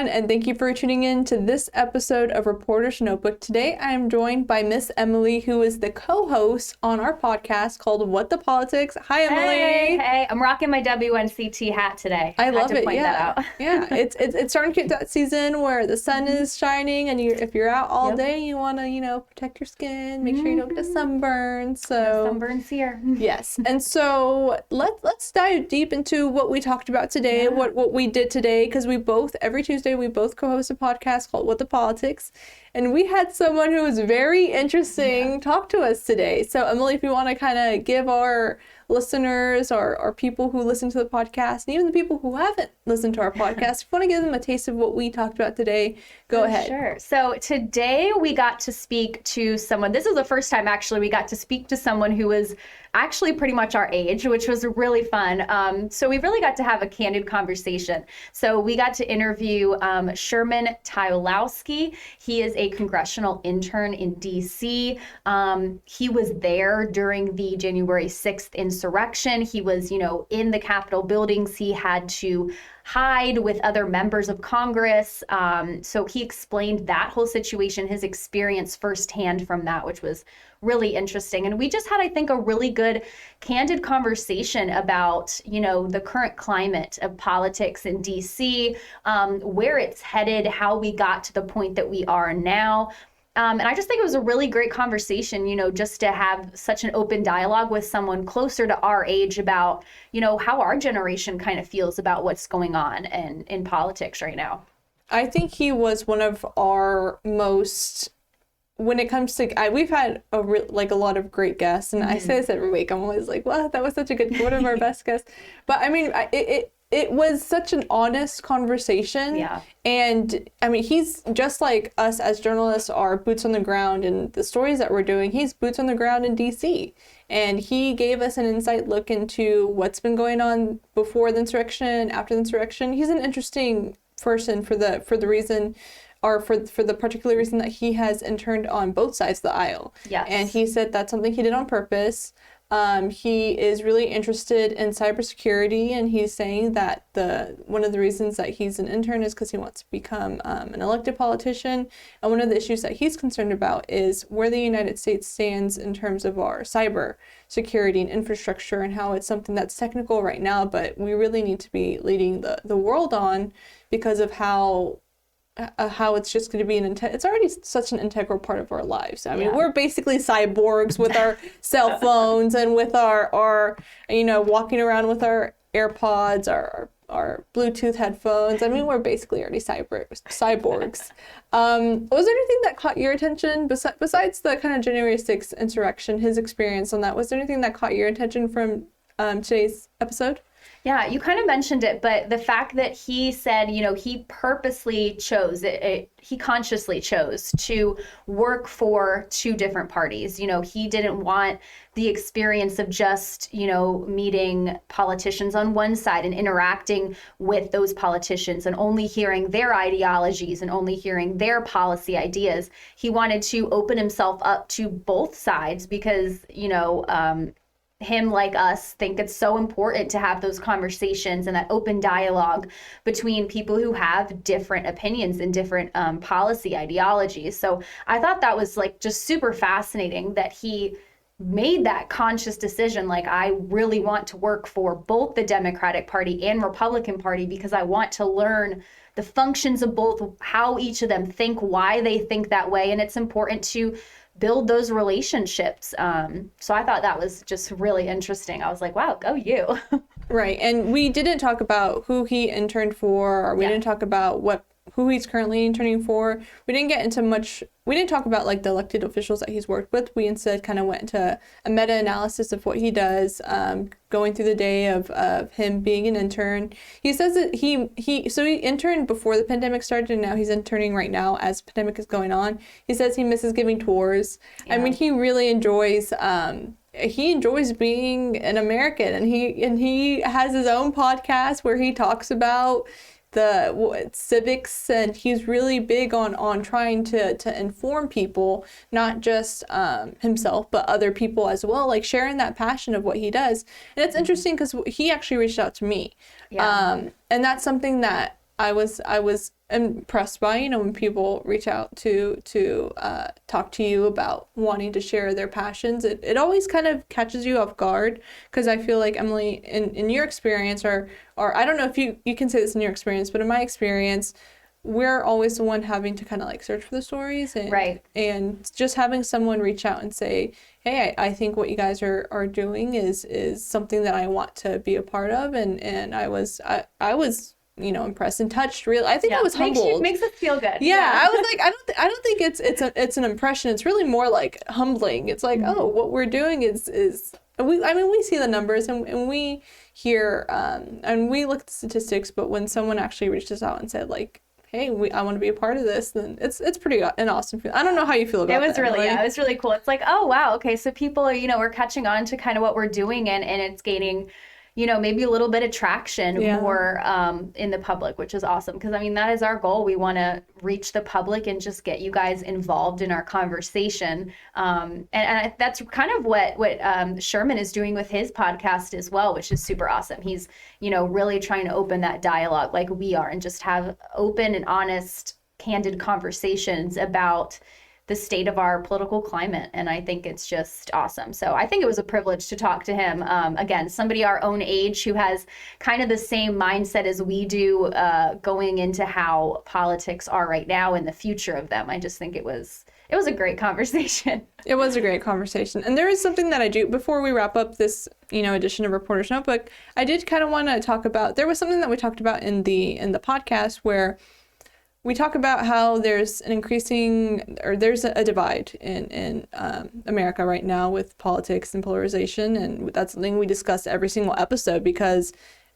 everyone, and thank you for tuning in to this episode of Reporter's Notebook. Today, I am joined by Miss Emily, who is the co-host on our podcast called What the Politics. Hi, Emily. Hey, I'm rocking my WNCT hat today. I love to it. Point that out. Yeah. It's starting to get that season where the sun is shining, and if you're out all day, you want to protect your skin, make sure you don't get sunburned. So sunburns here. Yes, and so let's dive deep into what we talked about today, what we did today, because every Tuesday we both co-host a podcast called What the Politics, and we had someone who was very interesting talk to us today. So Emily, if you want to kind of give our listeners or people who listen to the podcast, and even the people who haven't listened to our podcast, if you want to give them a taste of what we talked about today, go ahead. Sure. So today we got to speak to someone. This is the first time actually we got to speak to someone who was actually pretty much our age, which was really fun. So we really got to have a candid conversation. So we got to interview Sherman Tylowski. He is a congressional intern in D.C. He was there during the January 6th insurrection. He was, in the Capitol buildings. He had to hide with other members of Congress. So he explained that whole situation, his experience firsthand from that, which was really interesting. And we just had, I think, a really good, candid conversation about, the current climate of politics in DC, where it's headed, how we got to the point that we are now. And I just think it was a really great conversation, just to have such an open dialogue with someone closer to our age about, how our generation kind of feels about what's going on in politics right now. I think he was one of our most, when it comes to, we've had a lot of great guests, and I say this every week. I'm always like, wow, that was such a good, one of our best guests. But I mean, it was such an honest conversation. Yeah. And I mean, he's just like us as journalists are boots on the ground, and the stories that we're doing, he's boots on the ground in DC. And he gave us an insight look into what's been going on before the insurrection, after the insurrection. He's an interesting person for the reason, or for the particular reason that he has interned on both sides of the aisle. Yes. And he said that's something he did on purpose. He is really interested in cybersecurity, and he's saying that one of the reasons that he's an intern is because he wants to become an elected politician. And one of the issues that he's concerned about is where the United States stands in terms of our cyber security and infrastructure, and how it's something that's technical right now, but we really need to be leading the world on, because of how it's just going to be it's already such an integral part of our lives. I mean, we're basically cyborgs with our cell phones and with our walking around with our AirPods, our Bluetooth headphones. I mean, we're basically already cyborgs. Was there anything that caught your attention besides the kind of January 6th insurrection, his experience on that? Was there anything that caught your attention from today's episode? Yeah, you kind of mentioned it, but the fact that he said, he purposely chose it, he consciously chose to work for two different parties. He didn't want the experience of just, meeting politicians on one side and interacting with those politicians and only hearing their ideologies and only hearing their policy ideas. He wanted to open himself up to both sides because, him, like us, think it's so important to have those conversations and that open dialogue between people who have different opinions and different policy ideologies. So I thought that was just super fascinating that he made that conscious decision. I really want to work for both the Democratic Party and Republican Party because I want to learn the functions of both, how each of them think, why they think that way. And it's important to build those relationships. So I thought that was just really interesting. I was like, wow, go you. Right. And we didn't talk about who he interned for, or we didn't talk about who he's currently interning for. We didn't get into much. We didn't talk about the elected officials that he's worked with. We instead kind of went into a meta-analysis of what he does, going through the day of him being an intern. He says that he interned before the pandemic started, and now he's interning right now as the pandemic is going on. He says he misses giving tours. Yeah. I mean, he really enjoys being an American, and he has his own podcast where he talks about the civics, and he's really big on trying to inform people, not just himself, but other people as well, sharing that passion of what he does. And it's interesting because he actually reached out to me. Yeah. And that's something that I was impressed by, you know, when people reach out to talk to you about wanting to share their passions. It always kind of catches you off guard, because I feel like, Emily, in your experience, or I don't know if you can say this in your experience, but in my experience, we're always the one having to kind of like search for the stories, and Right. and just having someone reach out and say, hey, I think what you guys are doing is something that I want to be a part of, and I was you know, impressed and touched. Really, I think I was humbled. Makes us feel good. Yeah, I was like, I don't think it's an impression. It's really more like humbling. It's like, oh, what we're doing is we see the numbers, and we hear and we look at the statistics, but when someone actually reached us out and said, like, hey, I want to be a part of this, then it's pretty an awesome feeling. I don't know how you feel about that. It was really, Emily. yeah, it was really cool. It's like, oh, wow, okay, so people are, you know, we're catching on to kind of what we're doing, and it's gaining, you know, maybe a little bit of traction more in the public, which is awesome. Because, I mean, that is our goal. We want to reach the public and just get you guys involved in our conversation. And that's kind of what Sherman is doing with his podcast as well, which is super awesome. He's, you know, really trying to open that dialogue like we are, and just have open and honest, candid conversations about the state of our political climate. And I think it's just awesome. So I think it was a privilege to talk to him. Again, somebody our own age who has kind of the same mindset as we do, going into how politics are right now and the future of them. I just think it was a great conversation. It was a great conversation. And there is something that I do, before we wrap up this, you know, edition of Reporter's Notebook, I did kind of want to talk about, there was something that we talked about in the podcast where we talk about how there's an increasing, or there's a divide in America right now with politics and polarization, and that's something we discuss every single episode, because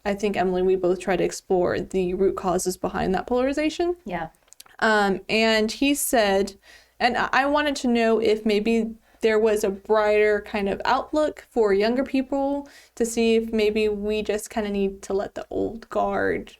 I think, Emily, we both try to explore the root causes behind that polarization. Yeah. And he said, and I wanted to know if maybe there was a brighter kind of outlook for younger people, to see if maybe we just kind of need to let the old guard.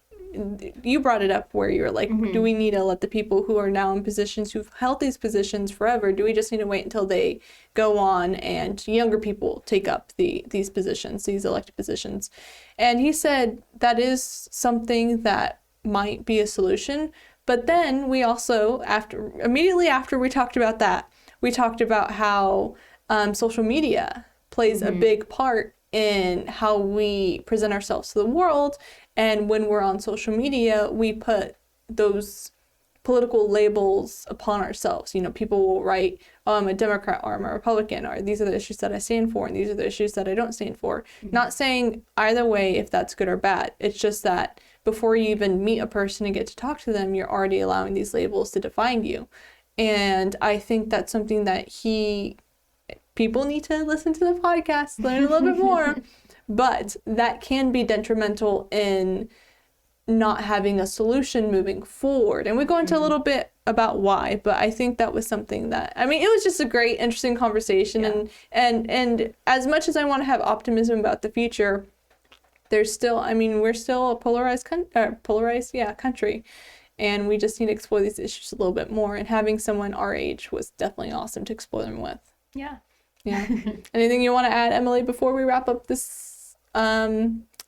You brought it up where you're like, do we need to let the people who are now in positions, who've held these positions forever, do we just need to wait until they go on and younger people take up these positions, these elected positions? And he said that is something that might be a solution. But then we also, immediately after we talked about that, we talked about how social media plays a big part in how we present ourselves to the world. And when we're on social media, we put those political labels upon ourselves. You know, people will write, oh, I'm a Democrat, or I'm a Republican, or these are the issues that I stand for, and these are the issues that I don't stand for. Not saying either way if that's good or bad. It's just that before you even meet a person and get to talk to them, you're already allowing these labels to define you. And I think that's something that people need to listen to the podcast, learn a little bit more. But that can be detrimental in not having a solution moving forward. And we go into a little bit about why, but I think that was something that, I mean, it was just a great, interesting conversation. Yeah. And as much as I want to have optimism about the future, there's still, I mean, we're still a polarized country. And we just need to explore these issues a little bit more. And having someone our age was definitely awesome to explore them with. Yeah. Yeah. Anything you want to add, Emily, before we wrap up this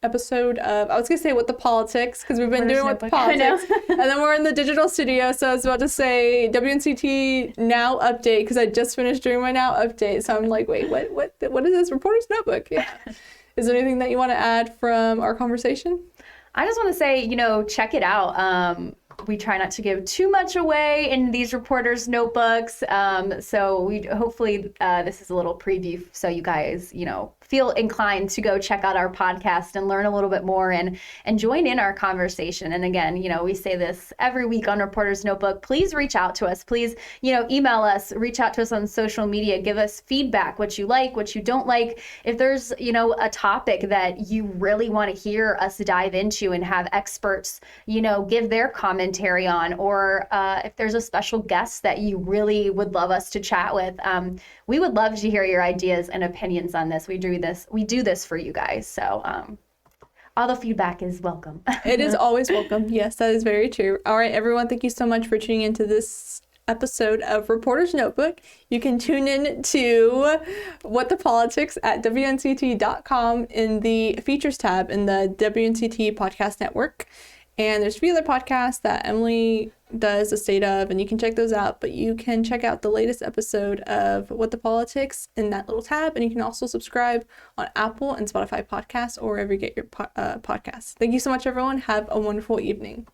episode of, I was going to say What the Politics, because we've been doing What the Politics. And then we're in the digital studio, so I was about to say WNCT Now Update, because I just finished doing my Now Update. So I'm like, wait, what is this? Reporter's Notebook. Yeah. Is there anything that you want to add from our conversation? I just want to say, you know, check it out. We try not to give too much away in these reporters' notebooks. So we hopefully this is a little preview, so you guys, you know, feel inclined to go check out our podcast and learn a little bit more and join in our conversation. And again, you know, we say this every week on Reporter's Notebook. Please reach out to us. Please, you know, email us, reach out to us on social media, give us feedback, what you like, what you don't like. If there's, you know, a topic that you really want to hear us dive into and have experts, you know, give their commentary on, or if there's a special guest that you really would love us to chat with, we would love to hear your ideas and opinions on this. We do this for you guys. So all the feedback is welcome. It is always welcome. Yes, that is very true. All right, everyone, thank you so much for tuning into this episode of Reporter's Notebook. You can tune in to What the Politics at WNCT.com in the features tab in the WNCT podcast network. And there's a few other podcasts that Emily does a state of, and you can check those out. But you can check out the latest episode of What the Politics in that little tab. And you can also subscribe on Apple and Spotify podcasts or wherever you get your podcasts. Thank you so much, everyone. Have a wonderful evening.